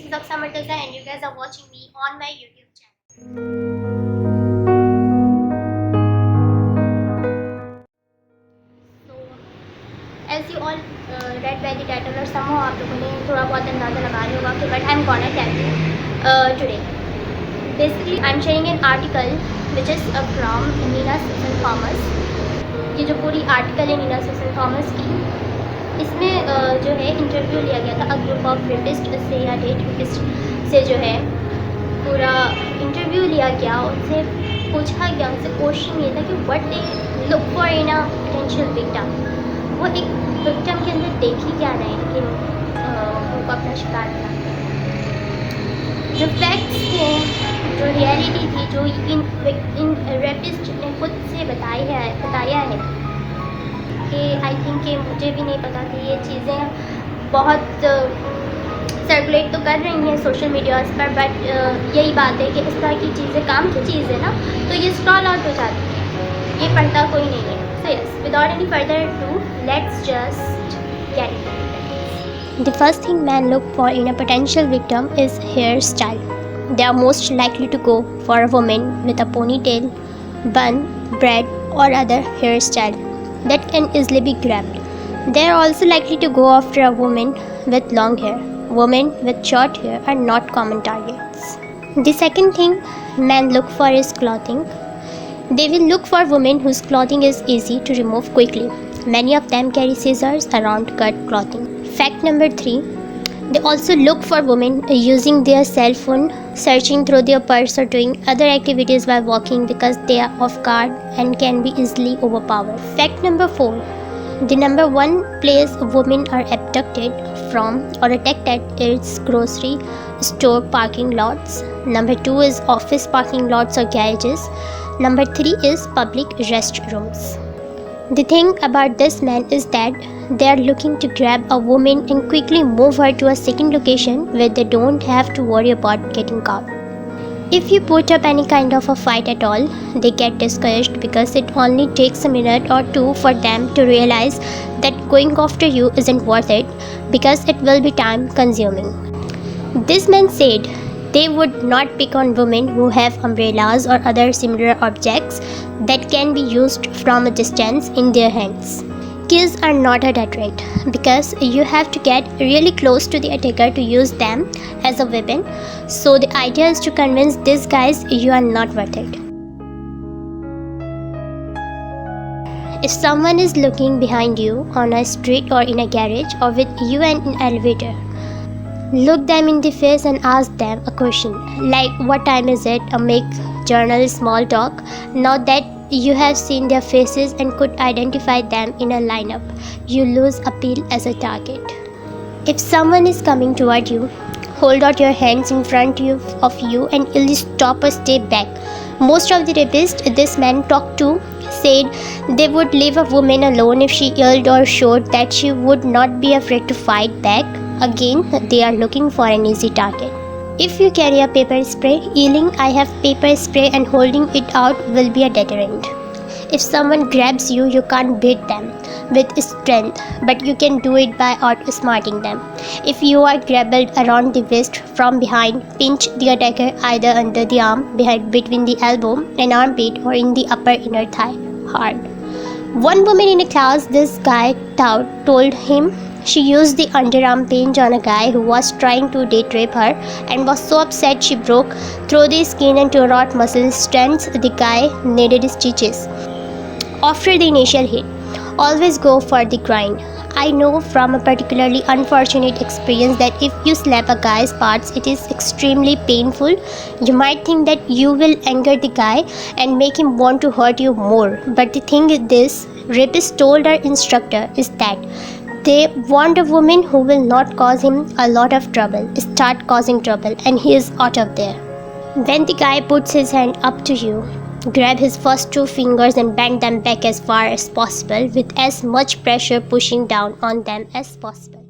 is Aksa Murtaza and you guys are watching me on my YouTube channel. So, as you all read by the title or somehow आप लोगों ने थोड़ा बहुत अंदाज़ा लगा लिया होगा कि what I'm gonna tell you today. Basically, I'm sharing an article which is from Nina Susan Thomas. ये जो पूरी आर्टिकल है नीना सुसन थॉमस की, इसमें जो है इंटरव्यू लिया गया था अ ग्रुप ऑफ रेपिस्ट से या डेट रेपिस्ट से जो है पूरा इंटरव्यू लिया गया. उनसे पूछा गया, उनसे क्वेश्चन ये था कि what they look for in a potential victim. वो एक विक्टिम के अंदर देख ही क्या रहे हैं कि उनको अपना शिकार बनाते हैं. जो फैक्ट्स थे, जो रियलिटी थी, जो इन रेपिस्ट ने खुद से बताया है कि आई थिंक कि मुझे भी नहीं पता कि ये चीज़ें बहुत सर्कुलेट तो कर रही हैं सोशल मीडियाज़ पर, बट यही बात है कि इस तरह की चीज़ें काम की चीज़ है ना, तो ये स्क्रॉल आउट हो जाती है, ये पढ़ता कोई नहीं है. So yes, without any further do, let's just get it. The first thing men look for in a potential victim is hairstyle. They are most likely to go for a woman with a ponytail, bun, braid or other hairstyle that can easily be grabbed. They are also likely to go after a woman with long hair. Women with short hair are not common targets. The second thing men look for is clothing. They will look for women whose clothing is easy to remove quickly. Many of them carry scissors around cut clothing. Fact number 3. They also look for women using their cell phone, searching through their purse or doing other activities while walking because they are off guard and can be easily overpowered. Fact number 4. The number one place women are abducted from or attacked at is grocery store parking lots. Number 2 is office parking lots or garages. Number 3 is public restrooms. The thing about this man is that they are looking to grab a woman and quickly move her to a second location where they don't have to worry about getting caught. If you put up any kind of a fight at all, they get discouraged because it only takes a minute or two for them to realize that going after you isn't worth it because it will be time consuming. This man said they would not pick on women who have umbrellas or other similar objects that can be used from a distance in their hands. Keys are not a deterrent because you have to get really close to the attacker to use them as a weapon. So the idea is to convince these guys you are not worth it. If someone is looking behind you on a street or in a garage or with you in an elevator, look them in the face and ask them a question like what time is it, or make journal small talk. Now that you have seen their faces and could identify them in a lineup, you lose appeal as a target. If someone is coming toward you, hold out your hands in front of you and you'll stop or stay back. Most of the rapists this man talked to said they would leave a woman alone if she yelled or showed that she would not be afraid to fight back. Again, they are looking for an easy target. If you carry a paper spray, yelling I have paper spray and holding it out will be a deterrent. If someone grabs you, you can't beat them with strength, but you can do it by outsmarting them. If you are grabbed around the waist from behind, pinch the attacker either under the arm, behind between the elbow and armpit, or in the upper inner thigh hard. One woman in a class this guy told him she used the underarm pinch on a guy who was trying to date rape her and was so upset she broke through the skin and tore out muscle strands. The guy needed stitches. After the initial hit, always go for the grind. I know from a particularly unfortunate experience that if you slap a guy's parts, it is extremely painful. You might think that you will anger the guy and make him want to hurt you more. But the thing is this, rapist told her instructor is that they want a woman who will not cause him a lot of trouble, start causing trouble, and he is out of there. When the guy puts his hand up to you, grab his first 2 fingers and bend them back as far as possible with as much pressure pushing down on them as possible.